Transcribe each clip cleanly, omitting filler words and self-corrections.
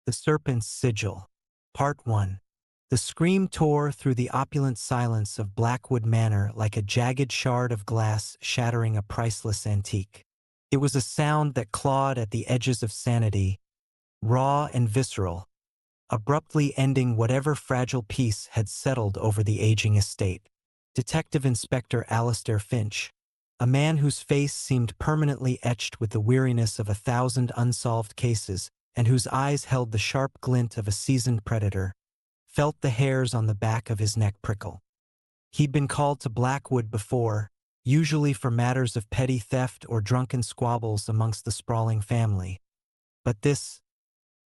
The Serpent's Sigil. Part 1. The scream tore through the opulent silence of Blackwood Manor like a jagged shard of glass shattering a priceless antique. It was a sound that clawed at the edges of sanity, raw and visceral, abruptly ending whatever fragile peace had settled over the aging estate. Detective Inspector Alistair Finch, a man whose face seemed permanently etched with the weariness of 1,000 unsolved cases and whose eyes held the sharp glint of a seasoned predator, felt the hairs on the back of his neck prickle. He'd been called to Blackwood before, usually for matters of petty theft or drunken squabbles amongst the sprawling family. But this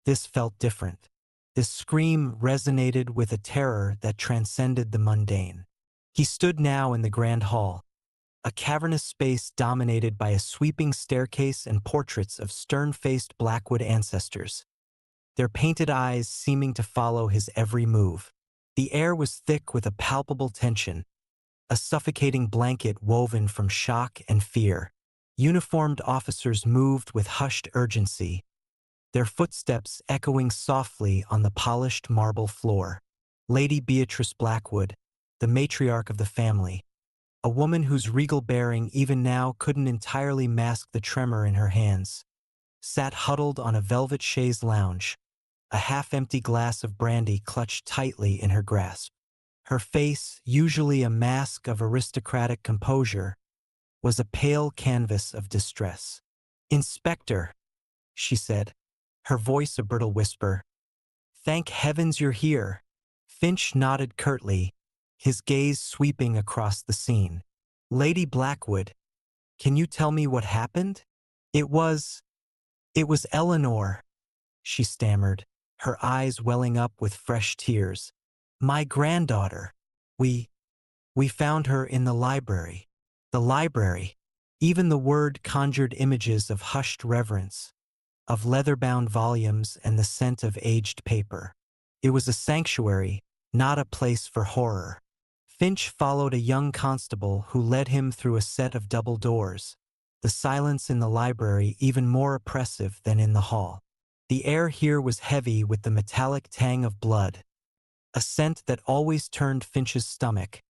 felt different. This scream resonated with a terror that transcended the mundane. He stood now in the grand hall, a cavernous space dominated by a sweeping staircase and portraits of stern-faced Blackwood ancestors, their painted eyes seeming to follow his every move. The air was thick with a palpable tension, a suffocating blanket woven from shock and fear. Uniformed officers moved with hushed urgency, their footsteps echoing softly on the polished marble floor. Lady Beatrice Blackwood, the matriarch of the family, a woman whose regal bearing even now couldn't entirely mask the tremor in her hands, sat huddled on a velvet chaise lounge, a half-empty glass of brandy clutched tightly in her grasp. Her face, usually a mask of aristocratic composure, was a pale canvas of distress. "Inspector," she said, her voice a brittle whisper. "Thank heavens you're here." Finch nodded curtly, his gaze sweeping across the scene. "Lady Blackwood, can you tell me what happened?" It was Eleanor," she stammered, her eyes welling up with fresh tears. "My granddaughter. We found her in the library." The library. Even the word conjured images of hushed reverence, of leather-bound volumes and the scent of aged paper. It was a sanctuary, not a place for horror. Finch followed a young constable who led him through a set of double doors, the silence in the library even more oppressive than in the hall. The air here was heavy with the metallic tang of blood, a scent that always turned Finch's stomach,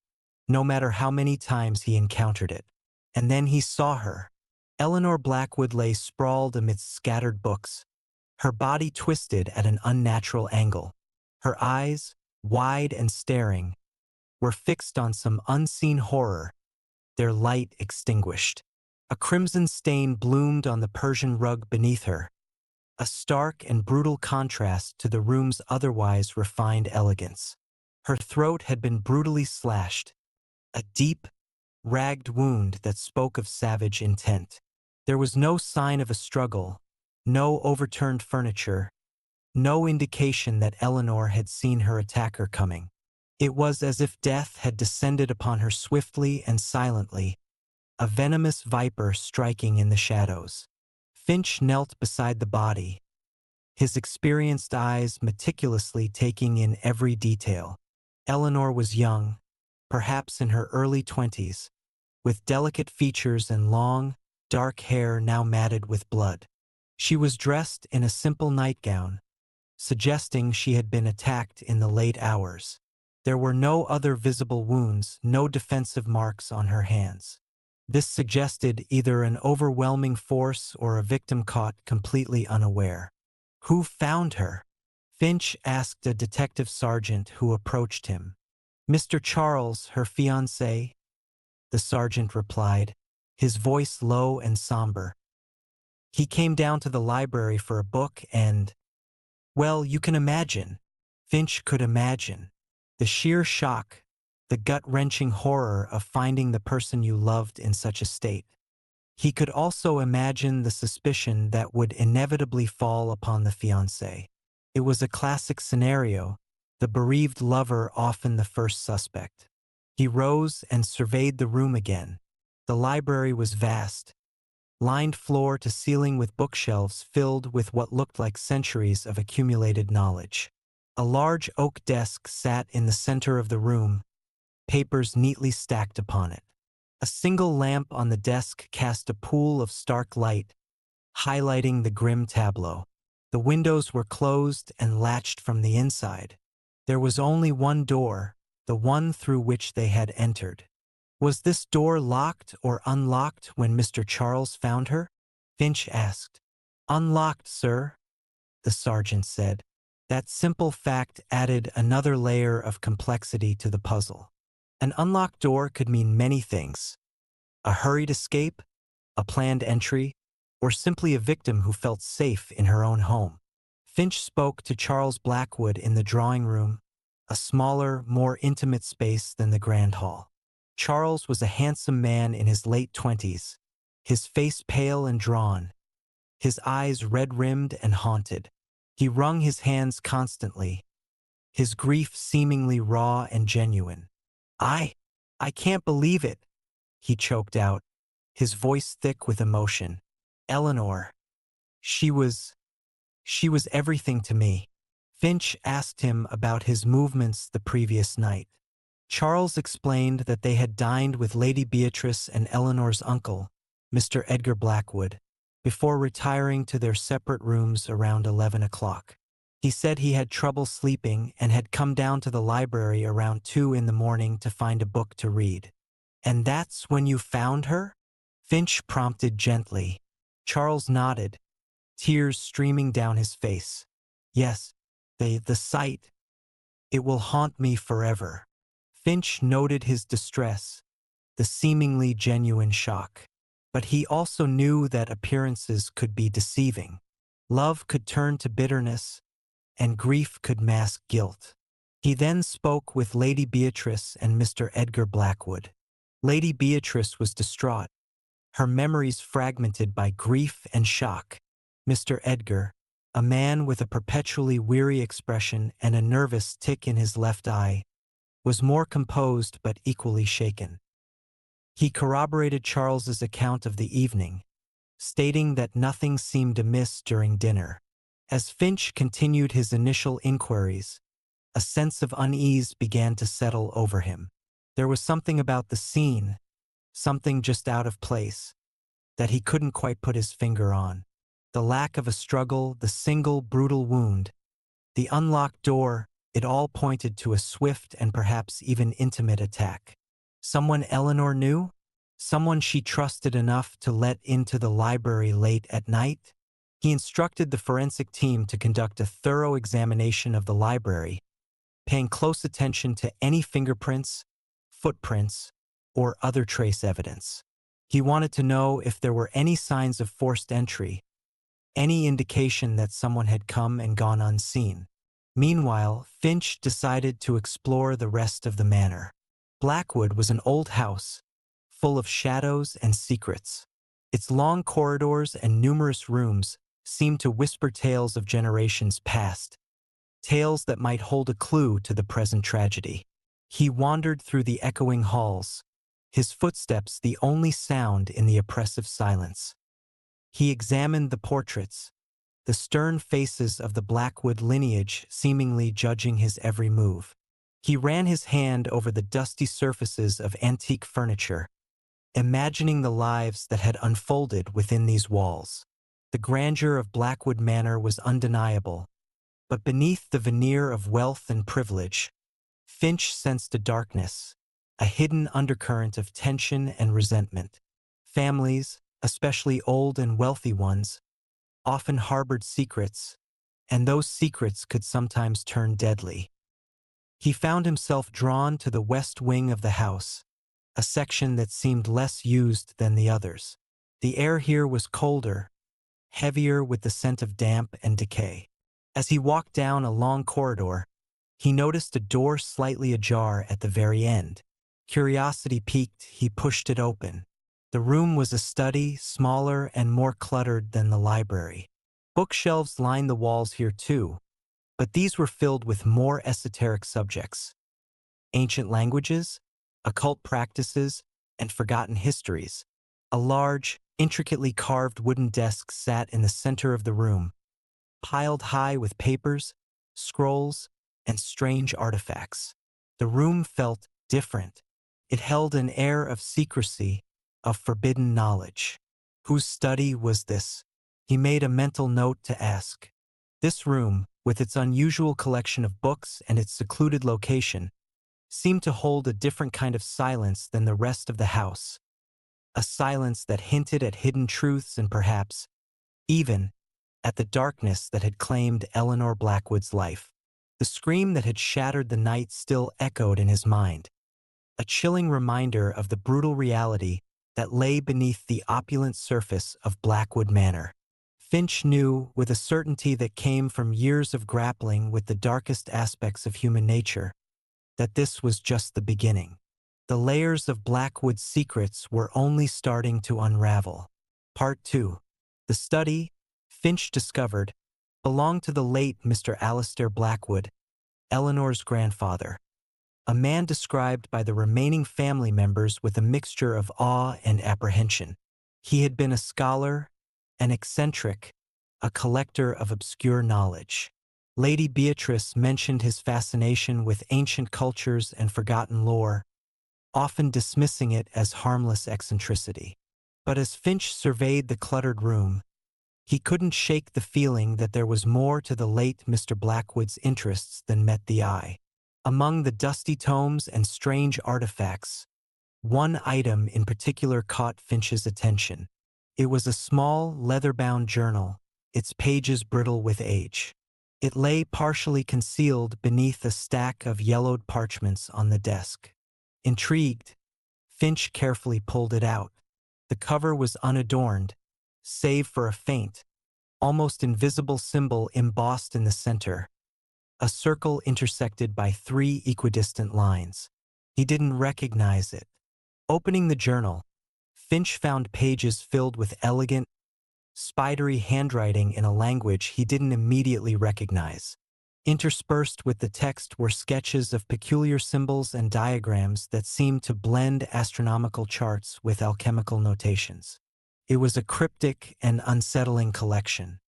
no matter how many times he encountered it. And then he saw her. Eleanor Blackwood lay sprawled amidst scattered books, her body twisted at an unnatural angle. Her eyes, wide and staring, were fixed on some unseen horror, their light extinguished. A crimson stain bloomed on the Persian rug beneath her, a stark and brutal contrast to the room's otherwise refined elegance. Her throat had been brutally slashed, a deep, ragged wound that spoke of savage intent. There was no sign of a struggle, no overturned furniture, no indication that Eleanor had seen her attacker coming. It was as if death had descended upon her swiftly and silently, a venomous viper striking in the shadows. Finch knelt beside the body, his experienced eyes meticulously taking in every detail. Eleanor was young, perhaps in her early 20s, with delicate features and long, dark hair now matted with blood. She was dressed in a simple nightgown, suggesting she had been attacked in the late hours. There were no other visible wounds, no defensive marks on her hands. This suggested either an overwhelming force or a victim caught completely unaware. "Who found her?" Finch asked a detective sergeant who approached him. "Mr. Charles, her fiancé," the sergeant replied, his voice low and somber. "He came down to the library for a book and, well, you can imagine." Finch could imagine. The sheer shock, the gut-wrenching horror of finding the person you loved in such a state. He could also imagine the suspicion that would inevitably fall upon the fiancé. It was a classic scenario, the bereaved lover often the first suspect. He rose and surveyed the room again. The library was vast, lined floor to ceiling with bookshelves filled with what looked like centuries of accumulated knowledge. A large oak desk sat in the center of the room, papers neatly stacked upon it. A single lamp on the desk cast a pool of stark light, highlighting the grim tableau. The windows were closed and latched from the inside. There was only one door, the one through which they had entered. Was this door locked or unlocked when Mr. Charles found her? Finch asked. Unlocked, sir, the sergeant said. That simple fact added another layer of complexity to the puzzle. An unlocked door could mean many things. A hurried escape, a planned entry, or simply a victim who felt safe in her own home. Finch spoke to Charles Blackwood in the drawing room, a smaller, more intimate space than the grand hall. Charles was a handsome man in his late 20s, his face pale and drawn, his eyes red-rimmed and haunted. He wrung his hands constantly, his grief seemingly raw and genuine. I can't believe it, he choked out, his voice thick with emotion. Eleanor. She was everything to me. Finch asked him about his movements the previous night. Charles explained that they had dined with Lady Beatrice and Eleanor's uncle, Mr. Edgar Blackwood, before retiring to their separate rooms around 11 o'clock. He said he had trouble sleeping and had come down to the library around 2 in the morning to find a book to read. And that's when you found her? Finch prompted gently. Charles nodded, tears streaming down his face. Yes, the sight. It will haunt me forever. Finch noted his distress, the seemingly genuine shock. But he also knew that appearances could be deceiving. Love could turn to bitterness, and grief could mask guilt. He then spoke with Lady Beatrice and Mr. Edgar Blackwood. Lady Beatrice was distraught, her memories fragmented by grief and shock. Mr. Edgar, a man with a perpetually weary expression and a nervous tick in his left eye, was more composed but equally shaken. He corroborated Charles's account of the evening, stating that nothing seemed amiss during dinner. As Finch continued his initial inquiries, a sense of unease began to settle over him. There was something about the scene, something just out of place, that he couldn't quite put his finger on. The lack of a struggle, the single brutal wound, the unlocked door, it all pointed to a swift and perhaps even intimate attack. Someone Eleanor knew? Someone she trusted enough to let into the library late at night? He instructed the forensic team to conduct a thorough examination of the library, paying close attention to any fingerprints, footprints, or other trace evidence. He wanted to know if there were any signs of forced entry, any indication that someone had come and gone unseen. Meanwhile, Finch decided to explore the rest of the manor. Blackwood was an old house, full of shadows and secrets. Its long corridors and numerous rooms seemed to whisper tales of generations past, tales that might hold a clue to the present tragedy. He wandered through the echoing halls, his footsteps the only sound in the oppressive silence. He examined the portraits, the stern faces of the Blackwood lineage seemingly judging his every move. He ran his hand over the dusty surfaces of antique furniture, imagining the lives that had unfolded within these walls. The grandeur of Blackwood Manor was undeniable, but beneath the veneer of wealth and privilege, Finch sensed a darkness, a hidden undercurrent of tension and resentment. Families, especially old and wealthy ones, often harbored secrets, and those secrets could sometimes turn deadly. He found himself drawn to the west wing of the house, a section that seemed less used than the others. The air here was colder, heavier with the scent of damp and decay. As he walked down a long corridor, he noticed a door slightly ajar at the very end. Curiosity piqued, he pushed it open. The room was a study, smaller and more cluttered than the library. Bookshelves lined the walls here too, but these were filled with more esoteric subjects. Ancient languages, occult practices, and forgotten histories. A large, intricately carved wooden desk sat in the center of the room, piled high with papers, scrolls, and strange artifacts. The room felt different. It held an air of secrecy, of forbidden knowledge. Whose study was this? He made a mental note to ask. This room, with its unusual collection of books and its secluded location, seemed to hold a different kind of silence than the rest of the house, a silence that hinted at hidden truths and perhaps, even, at the darkness that had claimed Eleanor Blackwood's life. The scream that had shattered the night still echoed in his mind, a chilling reminder of the brutal reality that lay beneath the opulent surface of Blackwood Manor. Finch knew, with a certainty that came from years of grappling with the darkest aspects of human nature, that this was just the beginning. The layers of Blackwood's secrets were only starting to unravel. Part 2. The study, Finch discovered, belonged to the late Mr. Alistair Blackwood, Eleanor's grandfather, a man described by the remaining family members with a mixture of awe and apprehension. He had been a scholar, an eccentric, a collector of obscure knowledge. Lady Beatrice mentioned his fascination with ancient cultures and forgotten lore, often dismissing it as harmless eccentricity. But as Finch surveyed the cluttered room, he couldn't shake the feeling that there was more to the late Mr. Blackwood's interests than met the eye. Among the dusty tomes and strange artifacts, one item in particular caught Finch's attention. It was a small, leather-bound journal, its pages brittle with age. It lay partially concealed beneath a stack of yellowed parchments on the desk. Intrigued, Finch carefully pulled it out. The cover was unadorned, save for a faint, almost invisible symbol embossed in the center, a circle intersected by 3 equidistant lines. He didn't recognize it. Opening the journal, Finch found pages filled with elegant, spidery handwriting in a language he didn't immediately recognize. Interspersed with the text were sketches of peculiar symbols and diagrams that seemed to blend astronomical charts with alchemical notations. It was a cryptic and unsettling collection.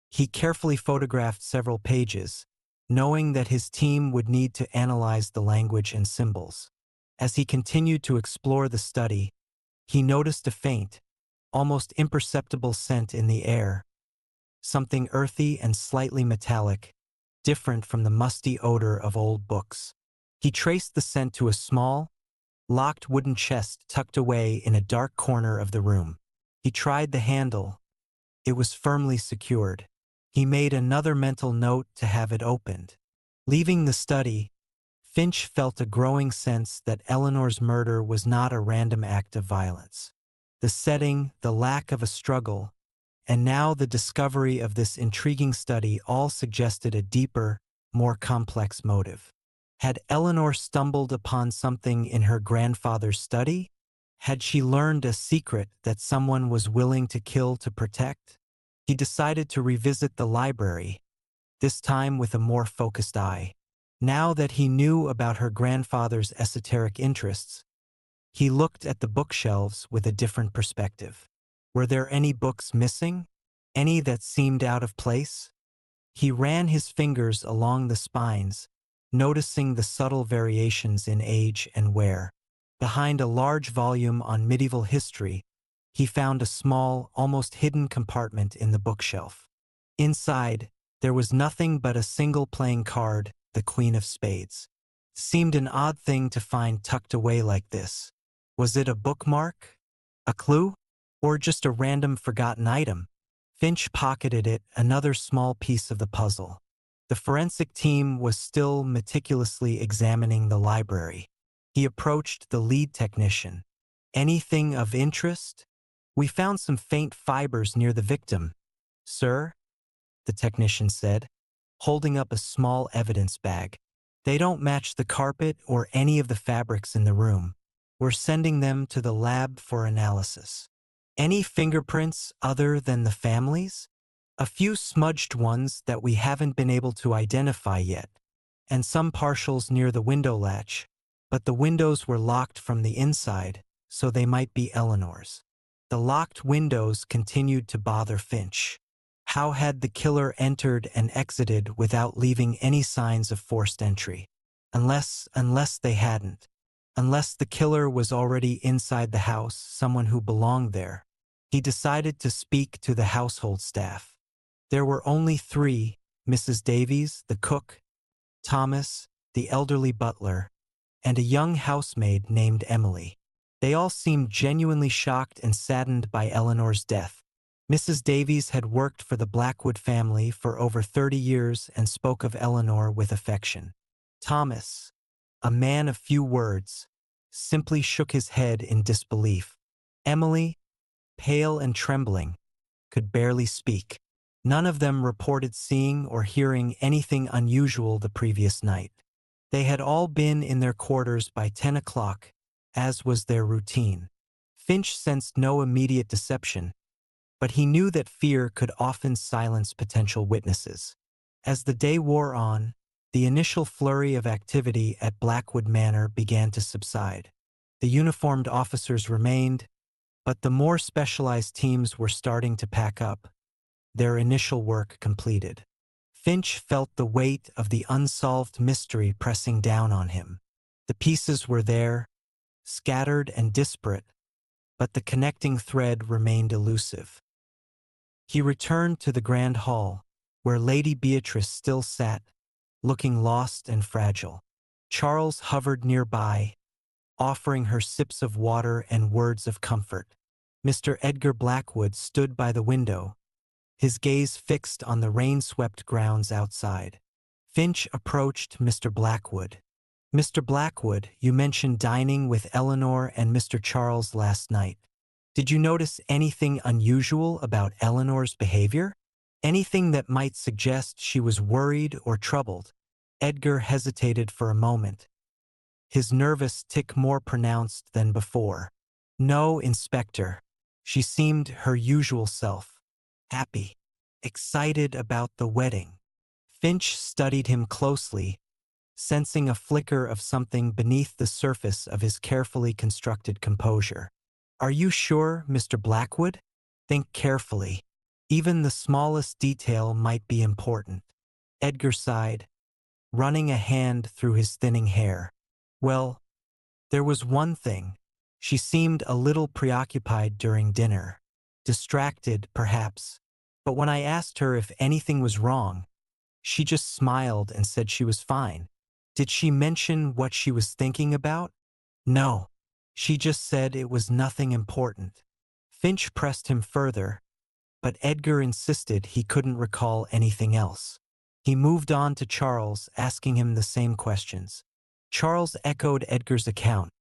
He carefully photographed several pages, knowing that his team would need to analyze the language and symbols. As he continued to explore the study, he noticed a faint, almost imperceptible scent in the air, something earthy and slightly metallic, different from the musty odor of old books. He traced the scent to a small, locked wooden chest tucked away in a dark corner of the room. He tried the handle. It was firmly secured. He made another mental note to have it opened. Leaving the study, Finch felt a growing sense that Eleanor's murder was not a random act of violence. The setting, the lack of a struggle, and now the discovery of this intriguing study all suggested a deeper, more complex motive. Had Eleanor stumbled upon something in her grandfather's study? Had she learned a secret that someone was willing to kill to protect? He decided to revisit the library, this time with a more focused eye. Now that he knew about her grandfather's esoteric interests, he looked at the bookshelves with a different perspective. Were there any books missing? Any that seemed out of place? He ran his fingers along the spines, noticing the subtle variations in age and wear. Behind a large volume on medieval history, he found a small, almost hidden compartment in the bookshelf. Inside, there was nothing but a single playing card, the Queen of Spades. Seemed an odd thing to find tucked away like this. Was it a bookmark? A clue? Or just a random forgotten item? Finch pocketed it, another small piece of the puzzle. The forensic team was still meticulously examining the library. He approached the lead technician. Anything of interest? We found some faint fibers near the victim, sir, the technician said, holding up a small evidence bag. They don't match the carpet or any of the fabrics in the room. We're sending them to the lab for analysis. Any fingerprints other than the family's? A few smudged ones that we haven't been able to identify yet, and some partials near the window latch, but the windows were locked from the inside, so they might be Eleanor's. The locked windows continued to bother Finch. How had the killer entered and exited without leaving any signs of forced entry? Unless they hadn't. Unless the killer was already inside the house, someone who belonged there. He decided to speak to the household staff. There were only 3, Mrs. Davies, the cook, Thomas, the elderly butler, and a young housemaid named Emily. They all seemed genuinely shocked and saddened by Eleanor's death. Mrs. Davies had worked for the Blackwood family for over 30 years and spoke of Eleanor with affection. Thomas, a man of few words, simply shook his head in disbelief. Emily, pale and trembling, could barely speak. None of them reported seeing or hearing anything unusual the previous night. They had all been in their quarters by 10 o'clock, as was their routine. Finch sensed no immediate deception, but he knew that fear could often silence potential witnesses. As the day wore on, the initial flurry of activity at Blackwood Manor began to subside. The uniformed officers remained, but the more specialized teams were starting to pack up, their initial work completed. Finch felt the weight of the unsolved mystery pressing down on him. The pieces were there, scattered and disparate, but the connecting thread remained elusive. He returned to the grand hall, where Lady Beatrice still sat, looking lost and fragile. Charles hovered nearby, offering her sips of water and words of comfort. Mr. Edgar Blackwood stood by the window, his gaze fixed on the rain-swept grounds outside. Finch approached Mr. Blackwood. "Mr. Blackwood, you mentioned dining with Eleanor and Mr. Charles last night. Did you notice anything unusual about Eleanor's behavior? Anything that might suggest she was worried or troubled?" Edgar hesitated for a moment, his nervous tick more pronounced than before. "No, Inspector. She seemed her usual self. Happy, excited about the wedding." Finch studied him closely, sensing a flicker of something beneath the surface of his carefully constructed composure. "Are you sure, Mr. Blackwood? Think carefully. Even the smallest detail might be important." Edgar sighed, running a hand through his thinning hair. "Well, there was one thing. She seemed a little preoccupied during dinner. Distracted, perhaps. But when I asked her if anything was wrong, she just smiled and said she was fine." "Did she mention what she was thinking about?" "No. She just said it was nothing important." Finch pressed him further, but Edgar insisted he couldn't recall anything else. He moved on to Charles, asking him the same questions. Charles echoed Edgar's account,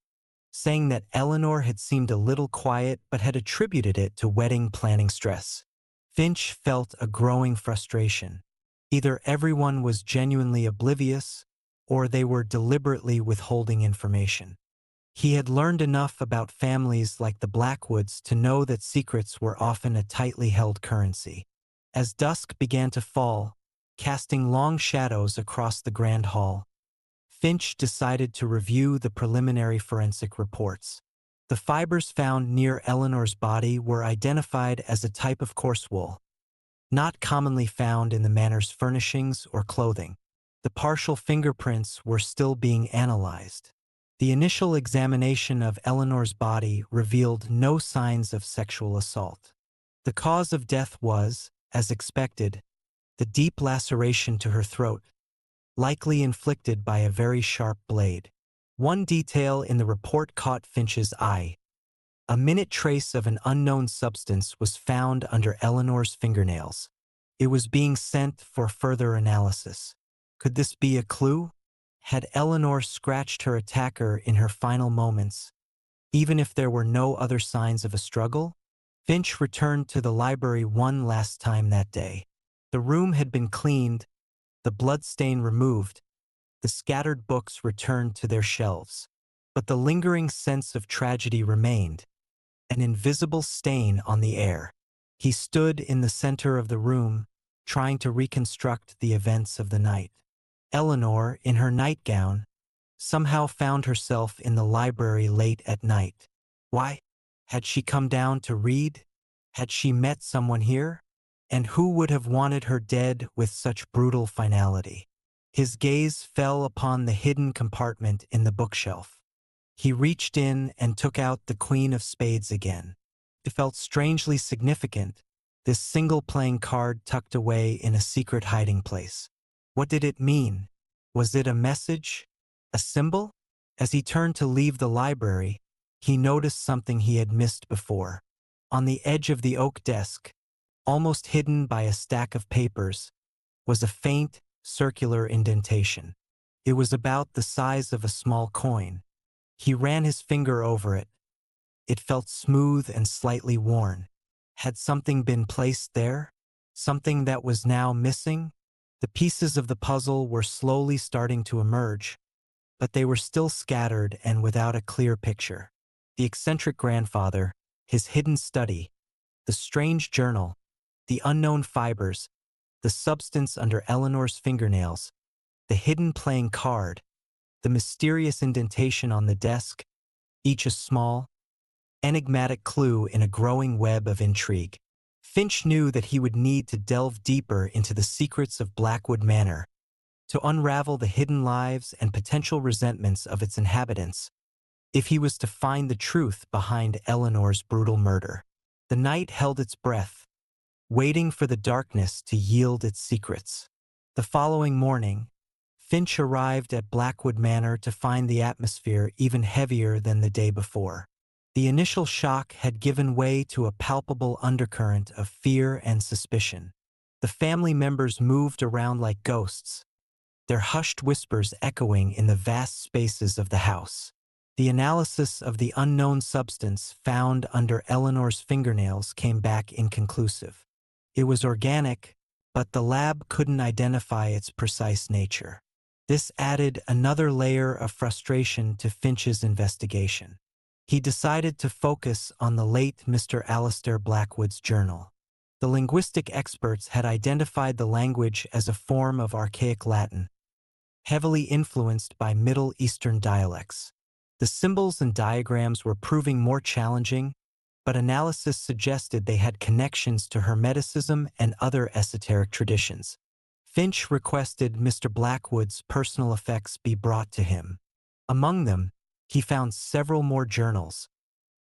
saying that Eleanor had seemed a little quiet but had attributed it to wedding planning stress. Finch felt a growing frustration. Either everyone was genuinely oblivious, or they were deliberately withholding information. He had learned enough about families like the Blackwoods to know that secrets were often a tightly held currency. As dusk began to fall, casting long shadows across the grand hall, Finch decided to review the preliminary forensic reports. The fibers found near Eleanor's body were identified as a type of coarse wool, not commonly found in the manor's furnishings or clothing. The partial fingerprints were still being analyzed. The initial examination of Eleanor's body revealed no signs of sexual assault. The cause of death was, as expected, the deep laceration to her throat, likely inflicted by a very sharp blade. One detail in the report caught Finch's eye. A minute trace of an unknown substance was found under Eleanor's fingernails. It was being sent for further analysis. Could this be a clue? Had Eleanor scratched her attacker in her final moments, even if there were no other signs of a struggle? Finch returned to the library one last time that day. The room had been cleaned, the bloodstain removed, the scattered books returned to their shelves. But the lingering sense of tragedy remained, an invisible stain on the air. He stood in the center of the room, trying to reconstruct the events of the night. Eleanor, in her nightgown, somehow found herself in the library late at night. Why? Had she come down to read? Had she met someone here? And who would have wanted her dead with such brutal finality? His gaze fell upon the hidden compartment in the bookshelf. He reached in and took out the Queen of Spades again. It felt strangely significant, this single playing card tucked away in a secret hiding place. What did it mean? Was it a message? A symbol? As he turned to leave the library, he noticed something he had missed before. On the edge of the oak desk, almost hidden by a stack of papers, was a faint, circular indentation. It was about the size of a small coin. He ran his finger over it. It felt smooth and slightly worn. Had something been placed there? Something that was now missing? The pieces of the puzzle were slowly starting to emerge, but they were still scattered and without a clear picture. The eccentric grandfather, his hidden study, the strange journal, the unknown fibers, the substance under Eleanor's fingernails, the hidden playing card, the mysterious indentation on the desk, each a small, enigmatic clue in a growing web of intrigue. Finch knew that he would need to delve deeper into the secrets of Blackwood Manor, to unravel the hidden lives and potential resentments of its inhabitants, if he was to find the truth behind Eleanor's brutal murder. The night held its breath, waiting for the darkness to yield its secrets. The following morning, Finch arrived at Blackwood Manor to find the atmosphere even heavier than the day before. The initial shock had given way to a palpable undercurrent of fear and suspicion. The family members moved around like ghosts, their hushed whispers echoing in the vast spaces of the house. The analysis of the unknown substance found under Eleanor's fingernails came back inconclusive. It was organic, but the lab couldn't identify its precise nature. This added another layer of frustration to Finch's investigation. He decided to focus on the late Mr. Alistair Blackwood's journal. The linguistic experts had identified the language as a form of archaic Latin, heavily influenced by Middle Eastern dialects. The symbols and diagrams were proving more challenging, but analysis suggested they had connections to Hermeticism and other esoteric traditions. Finch requested Mr. Blackwood's personal effects be brought to him. Among them, he found several more journals,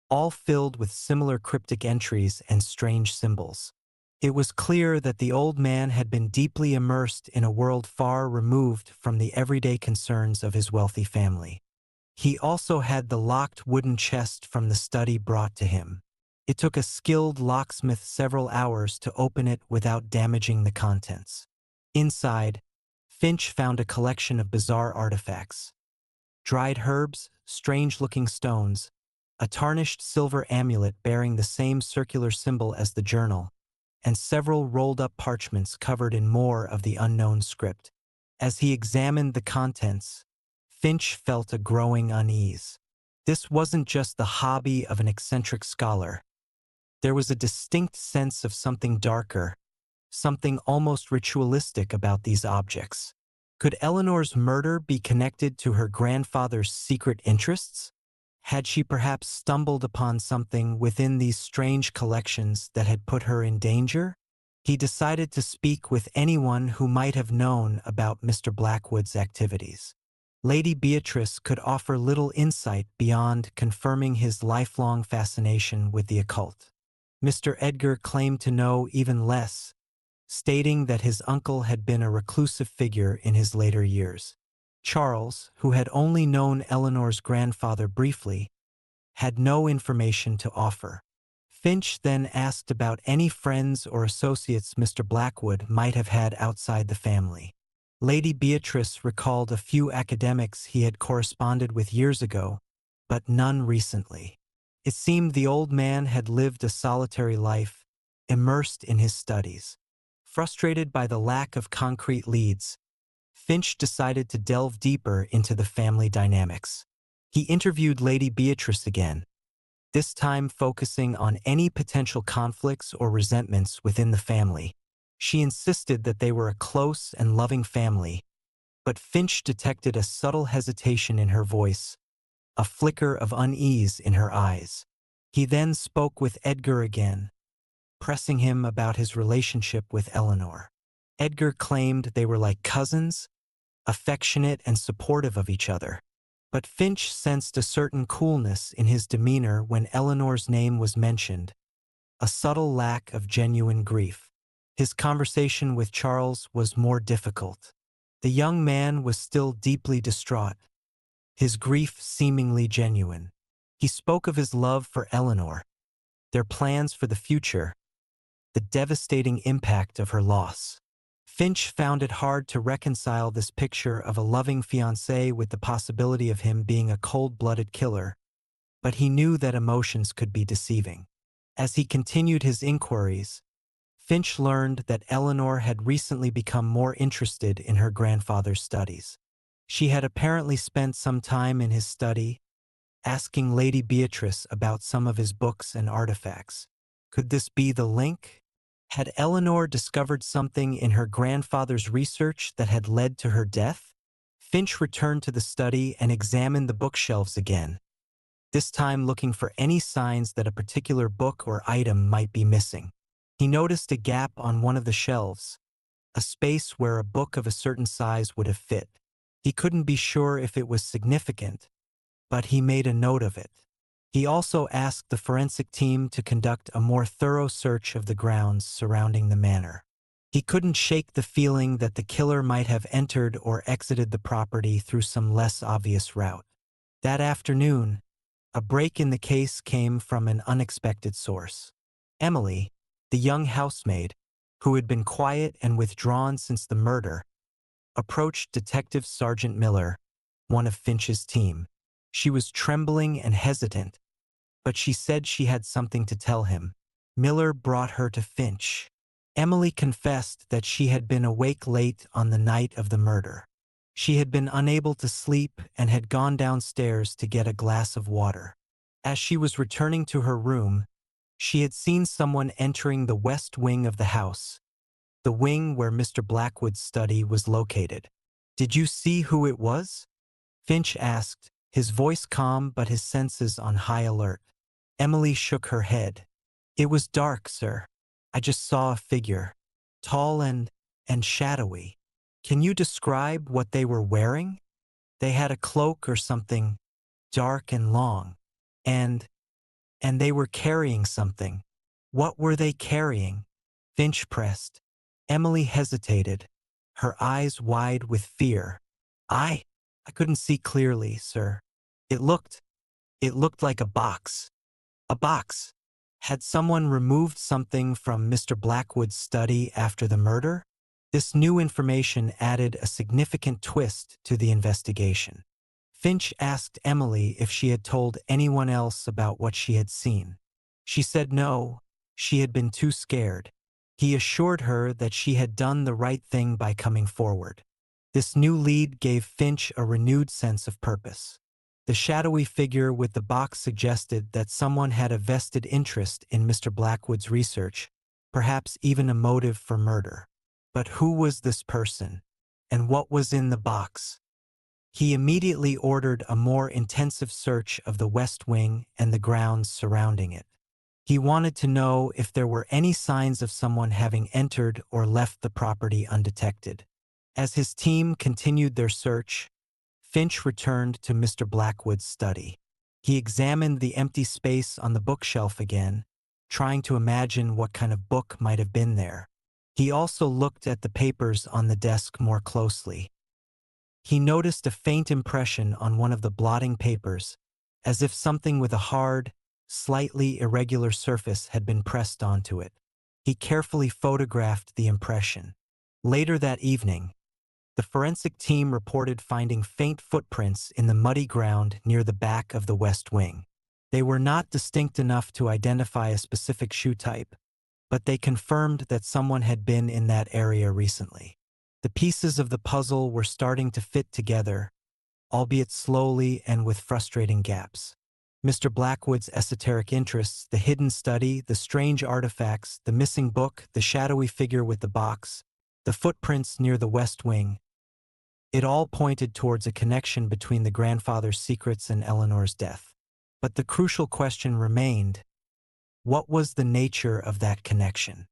all filled with similar cryptic entries and strange symbols. It was clear that the old man had been deeply immersed in a world far removed from the everyday concerns of his wealthy family. He also had the locked wooden chest from the study brought to him. It took a skilled locksmith several hours to open it without damaging the contents. Inside, Finch found a collection of bizarre artifacts: dried herbs, strange-looking stones, a tarnished silver amulet bearing the same circular symbol as the journal, and several rolled-up parchments covered in more of the unknown script. As he examined the contents, Finch felt a growing unease. This wasn't just the hobby of an eccentric scholar. There was a distinct sense of something darker, something almost ritualistic about these objects. Could Eleanor's murder be connected to her grandfather's secret interests? Had she perhaps stumbled upon something within these strange collections that had put her in danger? He decided to speak with anyone who might have known about Mr. Blackwood's activities. Lady Beatrice could offer little insight beyond confirming his lifelong fascination with the occult. Mr. Edgar claimed to know even less, stating that his uncle had been a reclusive figure in his later years. Charles, who had only known Eleanor's grandfather briefly, had no information to offer. Finch then asked about any friends or associates Mr. Blackwood might have had outside the family. Lady Beatrice recalled a few academics he had corresponded with years ago, but none recently. It seemed the old man had lived a solitary life, immersed in his studies. Frustrated by the lack of concrete leads, Finch decided to delve deeper into the family dynamics. He interviewed Lady Beatrice again, this time focusing on any potential conflicts or resentments within the family. She insisted that they were a close and loving family, but Finch detected a subtle hesitation in her voice, a flicker of unease in her eyes. He then spoke with Edgar again, pressing him about his relationship with Eleanor. Edgar claimed they were like cousins, affectionate and supportive of each other. But Finch sensed a certain coolness in his demeanor when Eleanor's name was mentioned, a subtle lack of genuine grief. His conversation with Charles was more difficult. The young man was still deeply distraught, his grief seemingly genuine. He spoke of his love for Eleanor, their plans for the future, the devastating impact of her loss. Finch found it hard to reconcile this picture of a loving fiancé with the possibility of him being a cold-blooded killer, but he knew that emotions could be deceiving. As he continued his inquiries, Finch learned that Eleanor had recently become more interested in her grandfather's studies. She had apparently spent some time in his study, asking Lady Beatrice about some of his books and artifacts. Could this be the link? Had Eleanor discovered something in her grandfather's research that had led to her death? Finch returned to the study and examined the bookshelves again, this time looking for any signs that a particular book or item might be missing. He noticed a gap on one of the shelves, a space where a book of a certain size would have fit. He couldn't be sure if it was significant, but he made a note of it. He also asked the forensic team to conduct a more thorough search of the grounds surrounding the manor. He couldn't shake the feeling that the killer might have entered or exited the property through some less obvious route. That afternoon, a break in the case came from an unexpected source. Emily, the young housemaid, who had been quiet and withdrawn since the murder, approached Detective Sergeant Miller, one of Finch's team. She was trembling and hesitant, but she said she had something to tell him. Miller brought her to Finch. Emily confessed that she had been awake late on the night of the murder. She had been unable to sleep and had gone downstairs to get a glass of water. As she was returning to her room, she had seen someone entering the west wing of the house, the wing where Mr. Blackwood's study was located. "Did you see who it was?" Finch asked, his voice calm but his senses on high alert. Emily shook her head. "It was dark, sir. I just saw a figure, tall and shadowy." "Can you describe what they were wearing?" "They had a cloak or something, dark and long. And they were carrying something." "What were they carrying?" Finch pressed. Emily hesitated, her eyes wide with fear. I couldn't see clearly, sir. It looked like a box." "A box? Had someone removed something from Mr. Blackwood's study after the murder?" This new information added a significant twist to the investigation. Finch asked Emily if she had told anyone else about what she had seen. She said no, she had been too scared. He assured her that she had done the right thing by coming forward. This new lead gave Finch a renewed sense of purpose. The shadowy figure with the box suggested that someone had a vested interest in Mr. Blackwood's research, perhaps even a motive for murder. But who was this person? And what was in the box? He immediately ordered a more intensive search of the West Wing and the grounds surrounding it. He wanted to know if there were any signs of someone having entered or left the property undetected. As his team continued their search, Finch returned to Mr. Blackwood's study. He examined the empty space on the bookshelf again, trying to imagine what kind of book might have been there. He also looked at the papers on the desk more closely. He noticed a faint impression on one of the blotting papers, as if something with a hard, slightly irregular surface had been pressed onto it. He carefully photographed the impression. Later that evening, the forensic team reported finding faint footprints in the muddy ground near the back of the West Wing. They were not distinct enough to identify a specific shoe type, but they confirmed that someone had been in that area recently. The pieces of the puzzle were starting to fit together, albeit slowly and with frustrating gaps. Mr. Blackwood's esoteric interests, the hidden study, the strange artifacts, the missing book, the shadowy figure with the box, the footprints near the West Wing, it all pointed towards a connection between the grandfather's secrets and Eleanor's death. But the crucial question remained: what was the nature of that connection?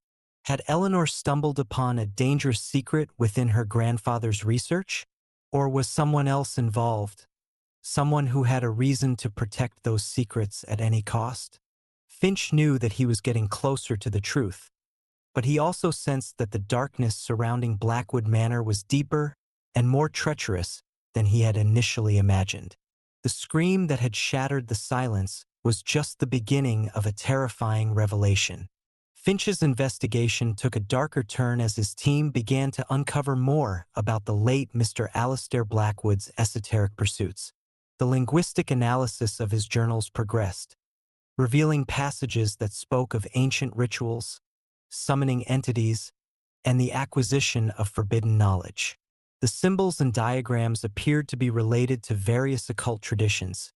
Had Eleanor stumbled upon a dangerous secret within her grandfather's research? Or was someone else involved? Someone who had a reason to protect those secrets at any cost? Finch knew that he was getting closer to the truth, but he also sensed that the darkness surrounding Blackwood Manor was deeper and more treacherous than he had initially imagined. The scream that had shattered the silence was just the beginning of a terrifying revelation. Finch's investigation took a darker turn as his team began to uncover more about the late Mr. Alistair Blackwood's esoteric pursuits. The linguistic analysis of his journals progressed, revealing passages that spoke of ancient rituals, summoning entities, and the acquisition of forbidden knowledge. The symbols and diagrams appeared to be related to various occult traditions,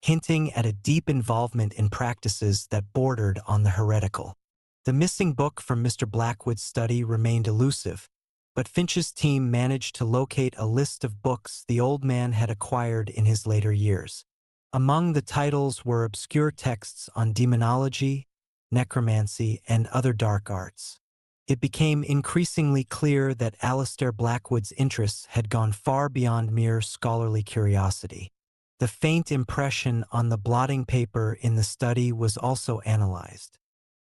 hinting at a deep involvement in practices that bordered on the heretical. The missing book from Mr. Blackwood's study remained elusive, but Finch's team managed to locate a list of books the old man had acquired in his later years. Among the titles were obscure texts on demonology, necromancy, and other dark arts. It became increasingly clear that Alistair Blackwood's interests had gone far beyond mere scholarly curiosity. The faint impression on the blotting paper in the study was also analyzed.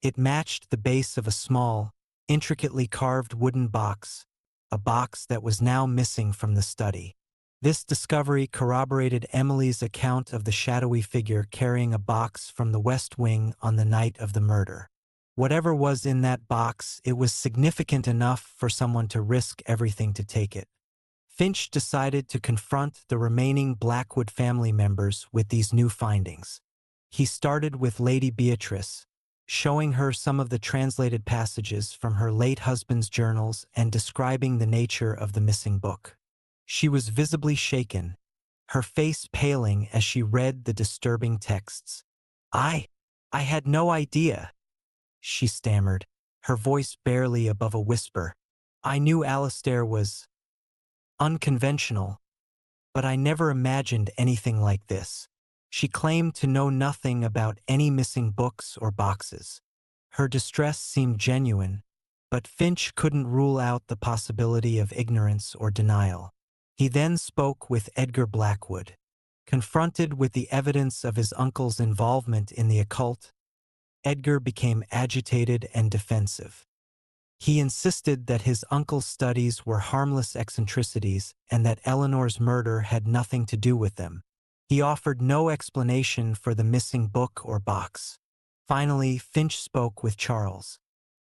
It matched the base of a small, intricately carved wooden box, a box that was now missing from the study. This discovery corroborated Emily's account of the shadowy figure carrying a box from the West Wing on the night of the murder. Whatever was in that box, it was significant enough for someone to risk everything to take it. Finch decided to confront the remaining Blackwood family members with these new findings. He started with Lady Beatrice, showing her some of the translated passages from her late husband's journals and describing the nature of the missing book. She was visibly shaken, her face paling as she read the disturbing texts. I had no idea," she stammered, her voice barely above a whisper. "I knew Alistair was unconventional, but I never imagined anything like this." She claimed to know nothing about any missing books or boxes. Her distress seemed genuine, but Finch couldn't rule out the possibility of ignorance or denial. He then spoke with Edgar Blackwood. Confronted with the evidence of his uncle's involvement in the occult, Edgar became agitated and defensive. He insisted that his uncle's studies were harmless eccentricities and that Eleanor's murder had nothing to do with them. He offered no explanation for the missing book or box. Finally, Finch spoke with Charles.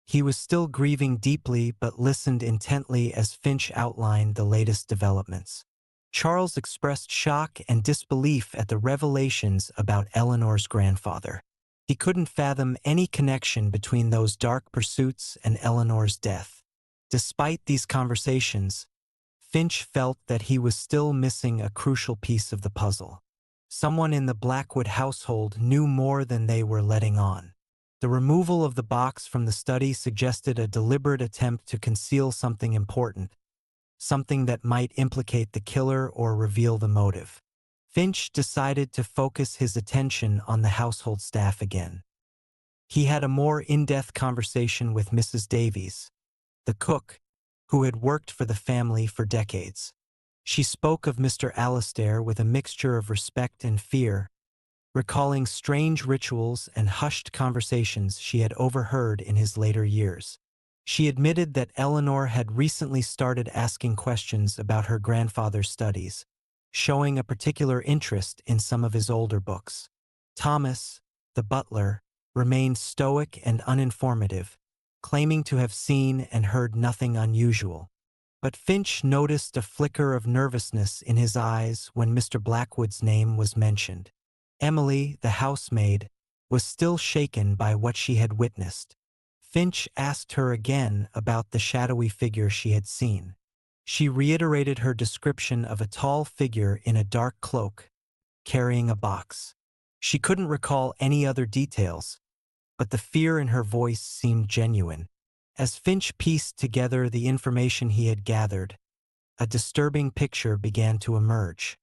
He was still grieving deeply but listened intently as Finch outlined the latest developments. Charles expressed shock and disbelief at the revelations about Eleanor's grandfather. He couldn't fathom any connection between those dark pursuits and Eleanor's death. Despite these conversations, Finch felt that he was still missing a crucial piece of the puzzle. Someone in the Blackwood household knew more than they were letting on. The removal of the box from the study suggested a deliberate attempt to conceal something important, something that might implicate the killer or reveal the motive. Finch decided to focus his attention on the household staff again. He had a more in-depth conversation with Mrs. Davies, the cook, who had worked for the family for decades. She spoke of Mr. Alistair with a mixture of respect and fear, recalling strange rituals and hushed conversations she had overheard in his later years. She admitted that Eleanor had recently started asking questions about her grandfather's studies, showing a particular interest in some of his older books. Thomas, the butler, remained stoic and uninformative, claiming to have seen and heard nothing unusual. But Finch noticed a flicker of nervousness in his eyes when Mr. Blackwood's name was mentioned. Emily, the housemaid, was still shaken by what she had witnessed. Finch asked her again about the shadowy figure she had seen. She reiterated her description of a tall figure in a dark cloak, carrying a box. She couldn't recall any other details, but the fear in her voice seemed genuine. As Finch pieced together the information he had gathered, a disturbing picture began to emerge.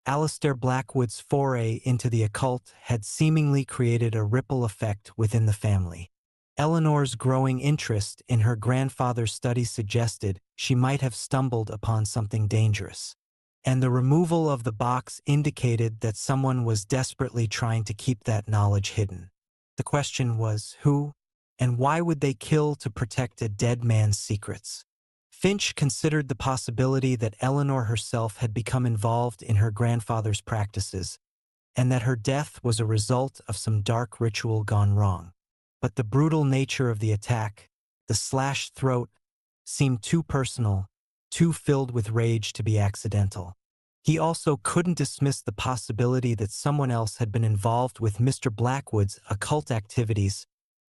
Alistair Blackwood's foray into the occult had seemingly created a ripple effect within the family. Eleanor's growing interest in her grandfather's study suggested she might have stumbled upon something dangerous, and the removal of the box indicated that someone was desperately trying to keep that knowledge hidden. The question was, who and why would they kill to protect a dead man's secrets? Finch considered the possibility that Eleanor herself had become involved in her grandfather's practices, and that her death was a result of some dark ritual gone wrong. But the brutal nature of the attack, the slashed throat, seemed too personal, too filled with rage to be accidental. He also couldn't dismiss the possibility that someone else had been involved with Mr. Blackwood's occult activities,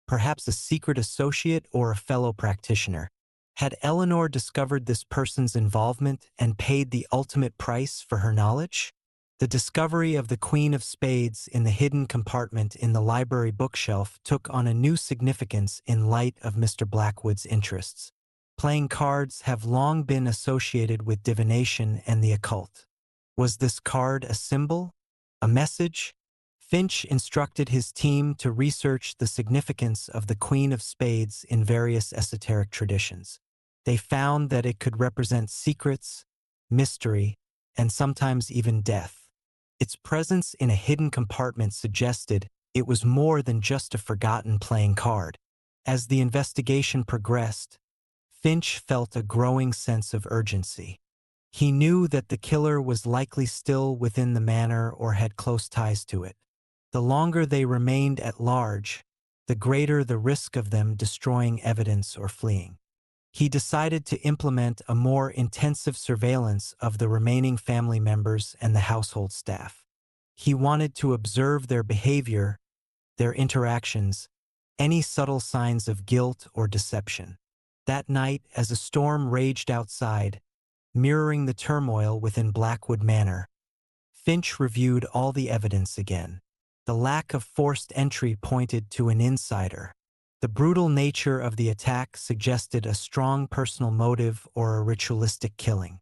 perhaps a secret associate or a fellow practitioner. Had Eleanor discovered this person's involvement and paid the ultimate price for her knowledge? The discovery of the Queen of Spades in the hidden compartment in the library bookshelf took on a new significance in light of Mr. Blackwood's interests. Playing cards have long been associated with divination and the occult. Was this card a symbol? A message? Finch instructed his team to research the significance of the Queen of Spades in various esoteric traditions. They found that it could represent secrets, mystery, and sometimes even death. Its presence in a hidden compartment suggested it was more than just a forgotten playing card. As the investigation progressed, Finch felt a growing sense of urgency. He knew that the killer was likely still within the manor or had close ties to it. The longer they remained at large, the greater the risk of them destroying evidence or fleeing. He decided to implement a more intensive surveillance of the remaining family members and the household staff. He wanted to observe their behavior, their interactions, any subtle signs of guilt or deception. That night, as a storm raged outside, mirroring the turmoil within Blackwood Manor, Finch reviewed all the evidence again. The lack of forced entry pointed to an insider. The brutal nature of the attack suggested a strong personal motive or a ritualistic killing.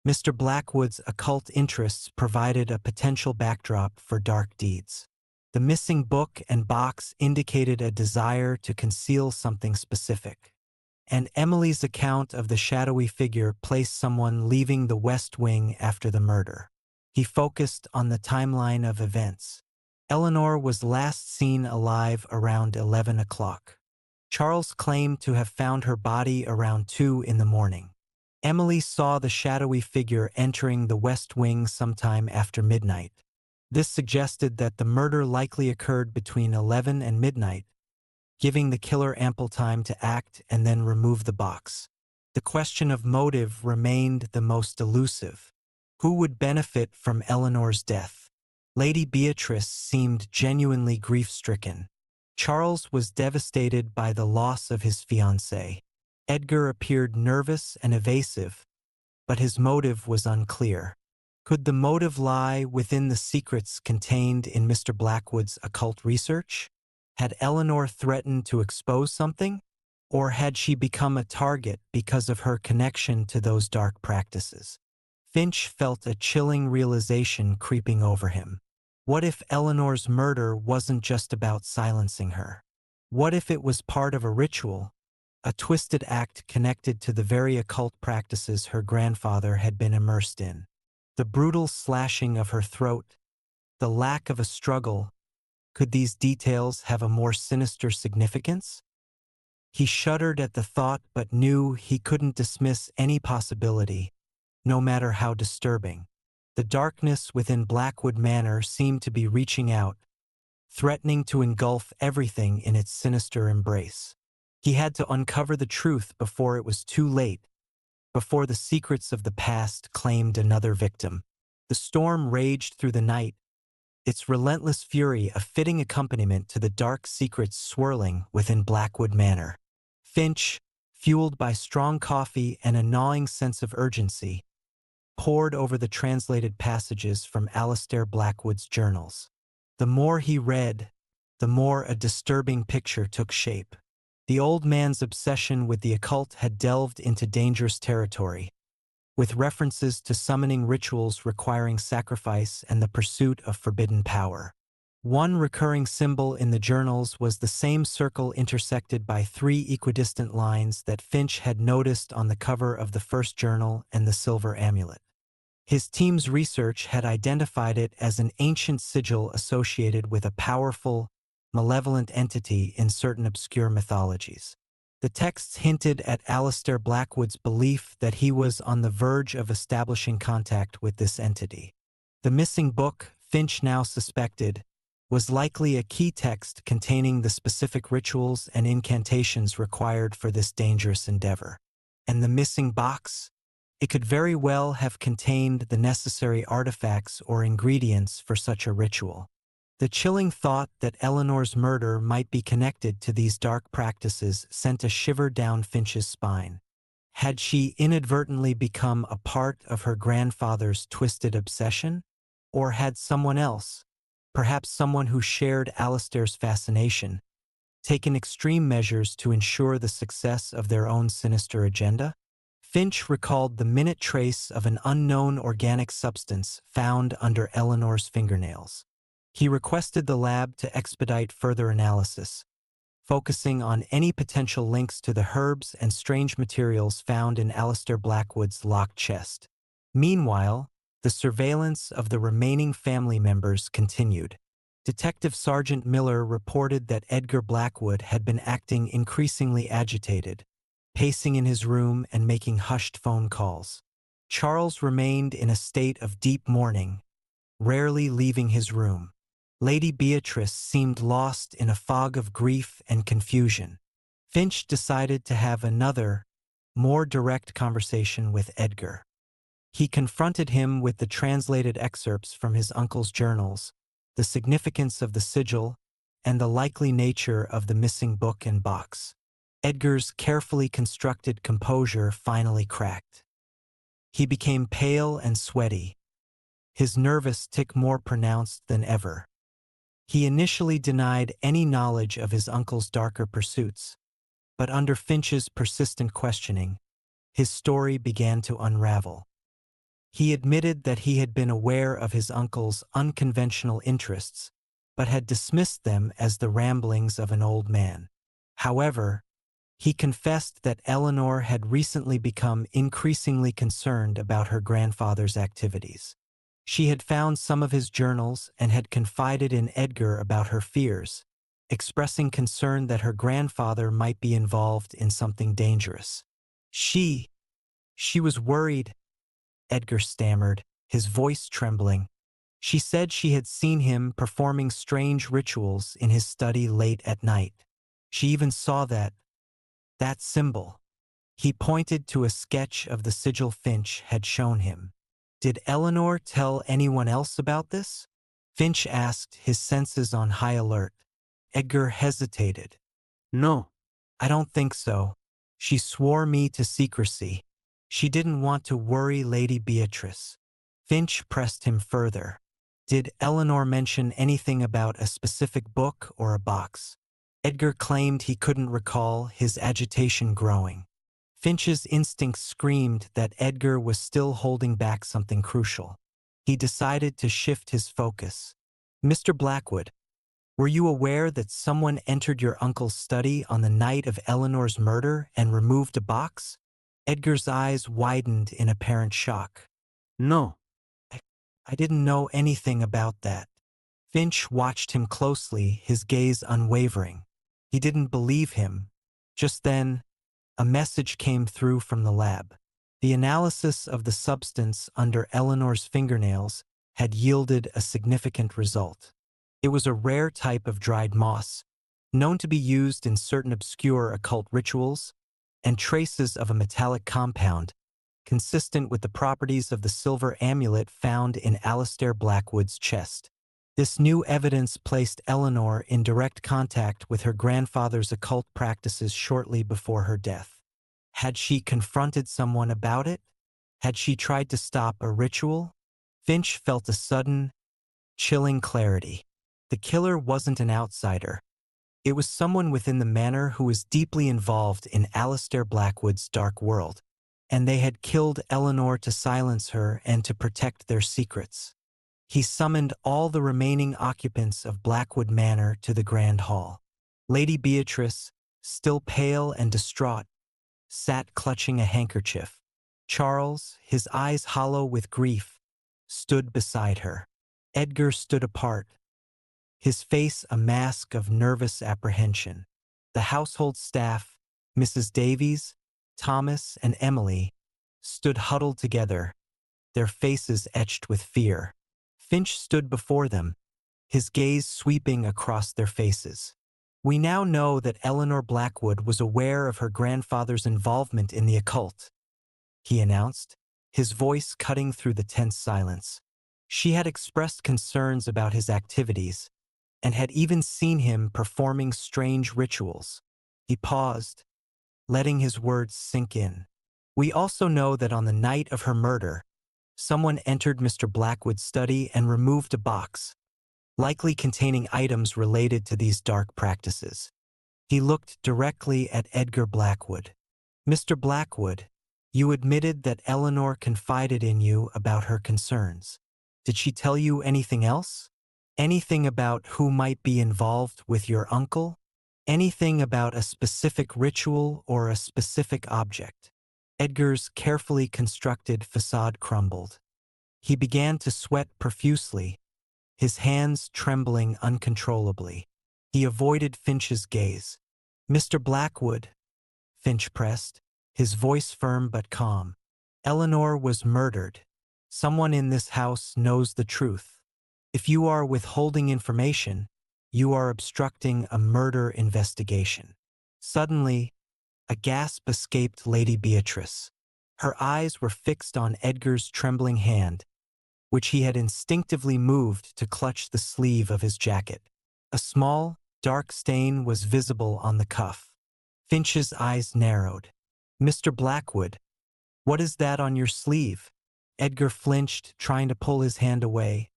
Mr. Blackwood's occult interests provided a potential backdrop for dark deeds. The missing book and box indicated a desire to conceal something specific. And Emily's account of the shadowy figure placed someone leaving the West Wing after the murder. He focused on the timeline of events. Eleanor was last seen alive around 11 o'clock. Charles claimed to have found her body around 2 in the morning. Emily saw the shadowy figure entering the West Wing sometime after midnight. This suggested that the murder likely occurred between 11 and midnight, giving the killer ample time to act and then remove the box. The question of motive remained the most elusive. Who would benefit from Eleanor's death? Lady Beatrice seemed genuinely grief-stricken. Charles was devastated by the loss of his fiancée. Edgar appeared nervous and evasive, but his motive was unclear. Could the motive lie within the secrets contained in Mr. Blackwood's occult research? Had Eleanor threatened to expose something? Or had she become a target because of her connection to those dark practices? Finch felt a chilling realization creeping over him. What if Eleanor's murder wasn't just about silencing her? What if it was part of a ritual, a twisted act connected to the very occult practices her grandfather had been immersed in? The brutal slashing of her throat, the lack of a struggle, could these details have a more sinister significance? He shuddered at the thought but knew he couldn't dismiss any possibility, no matter how disturbing. The darkness within Blackwood Manor seemed to be reaching out, threatening to engulf everything in its sinister embrace. He had to uncover the truth before it was too late, before the secrets of the past claimed another victim. The storm raged through the night, its relentless fury a fitting accompaniment to the dark secrets swirling within Blackwood Manor. Finch, fueled by strong coffee and a gnawing sense of urgency, pored over the translated passages from Alistair Blackwood's journals. The more he read, the more a disturbing picture took shape. The old man's obsession with the occult had delved into dangerous territory, with references to summoning rituals requiring sacrifice and the pursuit of forbidden power. One recurring symbol in the journals was the same circle intersected by 3 equidistant lines that Finch had noticed on the cover of the first journal and the silver amulet. His team's research had identified it as an ancient sigil associated with a powerful, malevolent entity in certain obscure mythologies. The texts hinted at Alistair Blackwood's belief that he was on the verge of establishing contact with this entity. The missing book, Finch now suspected, was likely a key text containing the specific rituals and incantations required for this dangerous endeavor. And the missing box? It could very well have contained the necessary artifacts or ingredients for such a ritual. The chilling thought that Eleanor's murder might be connected to these dark practices sent a shiver down Finch's spine. Had she inadvertently become a part of her grandfather's twisted obsession? Or had someone else, perhaps someone who shared Alistair's fascination, taken extreme measures to ensure the success of their own sinister agenda? Finch recalled the minute trace of an unknown organic substance found under Eleanor's fingernails. He requested the lab to expedite further analysis, focusing on any potential links to the herbs and strange materials found in Alistair Blackwood's locked chest. Meanwhile, the surveillance of the remaining family members continued. Detective Sergeant Miller reported that Edgar Blackwood had been acting increasingly agitated, pacing in his room and making hushed phone calls. Charles remained in a state of deep mourning, rarely leaving his room. Lady Beatrice seemed lost in a fog of grief and confusion. Finch decided to have another, more direct conversation with Edgar. He confronted him with the translated excerpts from his uncle's journals, the significance of the sigil, and the likely nature of the missing book and box. Edgar's carefully constructed composure finally cracked. He became pale and sweaty, his nervous tic more pronounced than ever. He initially denied any knowledge of his uncle's darker pursuits, but under Finch's persistent questioning, his story began to unravel. He admitted that he had been aware of his uncle's unconventional interests, but had dismissed them as the ramblings of an old man. However, he confessed that Eleanor had recently become increasingly concerned about her grandfather's activities. She had found some of his journals and had confided in Edgar about her fears, expressing concern that her grandfather might be involved in something dangerous. She was worried, Edgar stammered, his voice trembling. She said she had seen him performing strange rituals in his study late at night. She even saw that symbol. He pointed to a sketch of the sigil Finch had shown him. Did Eleanor tell anyone else about this? Finch asked, his senses on high alert. Edgar hesitated. No, I don't think so. She swore me to secrecy. She didn't want to worry Lady Beatrice. Finch pressed him further. Did Eleanor mention anything about a specific book or a box? Edgar claimed he couldn't recall, his agitation growing. Finch's instincts screamed that Edgar was still holding back something crucial. He decided to shift his focus. Mr. Blackwood, were you aware that someone entered your uncle's study on the night of Eleanor's murder and removed a box? Edgar's eyes widened in apparent shock. No. I didn't know anything about that. Finch watched him closely, his gaze unwavering. He didn't believe him. Just then, a message came through from the lab. The analysis of the substance under Eleanor's fingernails had yielded a significant result. It was a rare type of dried moss, known to be used in certain obscure occult rituals, and traces of a metallic compound, consistent with the properties of the silver amulet found in Alistair Blackwood's chest. This new evidence placed Eleanor in direct contact with her grandfather's occult practices shortly before her death. Had she confronted someone about it? Had she tried to stop a ritual? Finch felt a sudden, chilling clarity. The killer wasn't an outsider. It was someone within the manor who was deeply involved in Alistair Blackwood's dark world, and they had killed Eleanor to silence her and to protect their secrets. He summoned all the remaining occupants of Blackwood Manor to the Grand Hall. Lady Beatrice, still pale and distraught, sat clutching a handkerchief. Charles, his eyes hollow with grief, stood beside her. Edgar stood apart, his face a mask of nervous apprehension. The household staff, Mrs. Davies, Thomas, and Emily, stood huddled together, their faces etched with fear. Finch stood before them, his gaze sweeping across their faces. "We now know that Eleanor Blackwood was aware of her grandfather's involvement in the occult," he announced, his voice cutting through the tense silence. She had expressed concerns about his activities and had even seen him performing strange rituals. He paused, letting his words sink in. "We also know that on the night of her murder, someone entered Mr. Blackwood's study and removed a box, likely containing items related to these dark practices." He looked directly at Edgar Blackwood. "Mr. Blackwood, you admitted that Eleanor confided in you about her concerns. Did she tell you anything else? Anything about who might be involved with your uncle? Anything about a specific ritual or a specific object?" Edgar's carefully constructed facade crumbled. He began to sweat profusely, his hands trembling uncontrollably. He avoided Finch's gaze. "Mr. Blackwood," Finch pressed, his voice firm but calm. "Eleanor was murdered. Someone in this house knows the truth. If you are withholding information, you are obstructing a murder investigation." Suddenly, a gasp escaped Lady Beatrice. Her eyes were fixed on Edgar's trembling hand, which he had instinctively moved to clutch the sleeve of his jacket. A small, dark stain was visible on the cuff. Finch's eyes narrowed. "Mr. Blackwood, what is that on your sleeve?" Edgar flinched, trying to pull his hand away,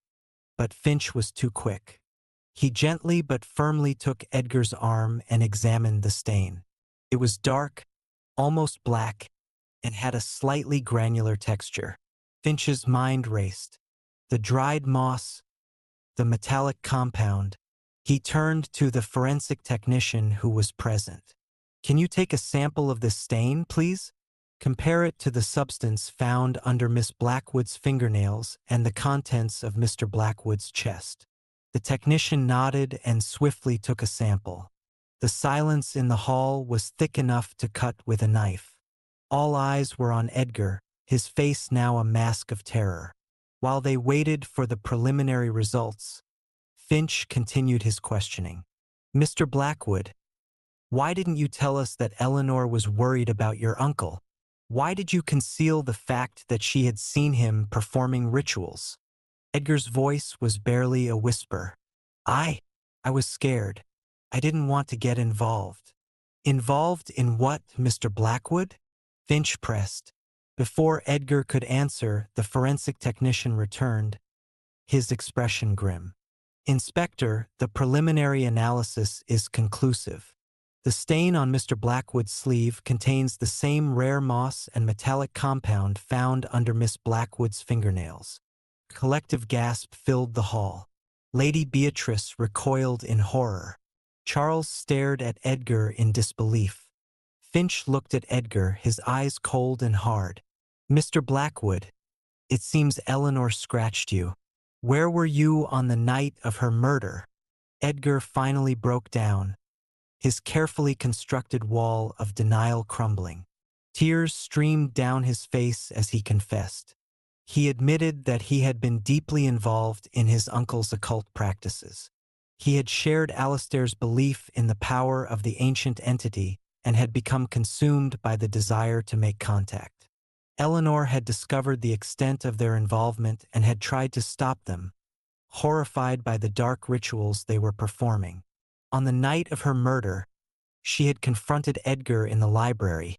but Finch was too quick. He gently but firmly took Edgar's arm and examined the stain. It was dark, almost black, and had a slightly granular texture. Finch's mind raced. The dried moss, the metallic compound. He turned to the forensic technician who was present. "Can you take a sample of this stain, please? Compare it to the substance found under Miss Blackwood's fingernails and the contents of Mr. Blackwood's chest." The technician nodded and swiftly took a sample. The silence in the hall was thick enough to cut with a knife. All eyes were on Edgar, his face now a mask of terror. While they waited for the preliminary results, Finch continued his questioning. "Mr. Blackwood, why didn't you tell us that Eleanor was worried about your uncle? Why did you conceal the fact that she had seen him performing rituals?" Edgar's voice was barely a whisper. I was scared. I didn't want to get involved." "Involved in what, Mr. Blackwood?" Finch pressed. Before Edgar could answer, the forensic technician returned, his expression grim. "Inspector, the preliminary analysis is conclusive. The stain on Mr. Blackwood's sleeve contains the same rare moss and metallic compound found under Miss Blackwood's fingernails." Collective gasp filled the hall. Lady Beatrice recoiled in horror. Charles stared at Edgar in disbelief. Finch looked at Edgar, his eyes cold and hard. "Mr. Blackwood, it seems Eleanor scratched you. Where were you on the night of her murder?" Edgar finally broke down, his carefully constructed wall of denial crumbling. Tears streamed down his face as he confessed. He admitted that he had been deeply involved in his uncle's occult practices. He had shared Alistair's belief in the power of the ancient entity and had become consumed by the desire to make contact. Eleanor had discovered the extent of their involvement and had tried to stop them, horrified by the dark rituals they were performing. On the night of her murder, she had confronted Edgar in the library,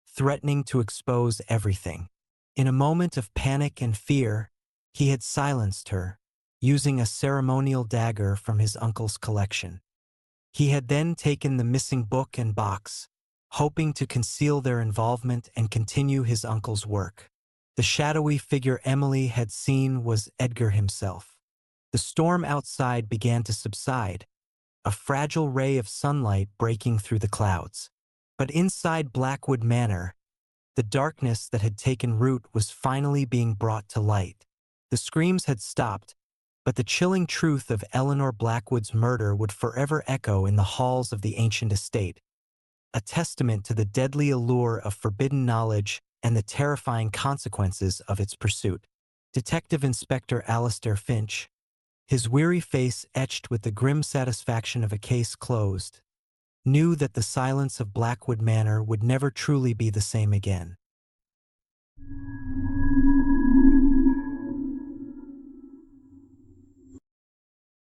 threatening to expose everything. In a moment of panic and fear, he had silenced her, using a ceremonial dagger from his uncle's collection. He had then taken the missing book and box, hoping to conceal their involvement and continue his uncle's work. The shadowy figure Emily had seen was Edgar himself. The storm outside began to subside, a fragile ray of sunlight breaking through the clouds. But inside Blackwood Manor, the darkness that had taken root was finally being brought to light. The screams had stopped, but the chilling truth of Eleanor Blackwood's murder would forever echo in the halls of the ancient estate, a testament to the deadly allure of forbidden knowledge and the terrifying consequences of its pursuit. Detective Inspector Alistair Finch, his weary face etched with the grim satisfaction of a case closed, knew that the silence of Blackwood Manor would never truly be the same again.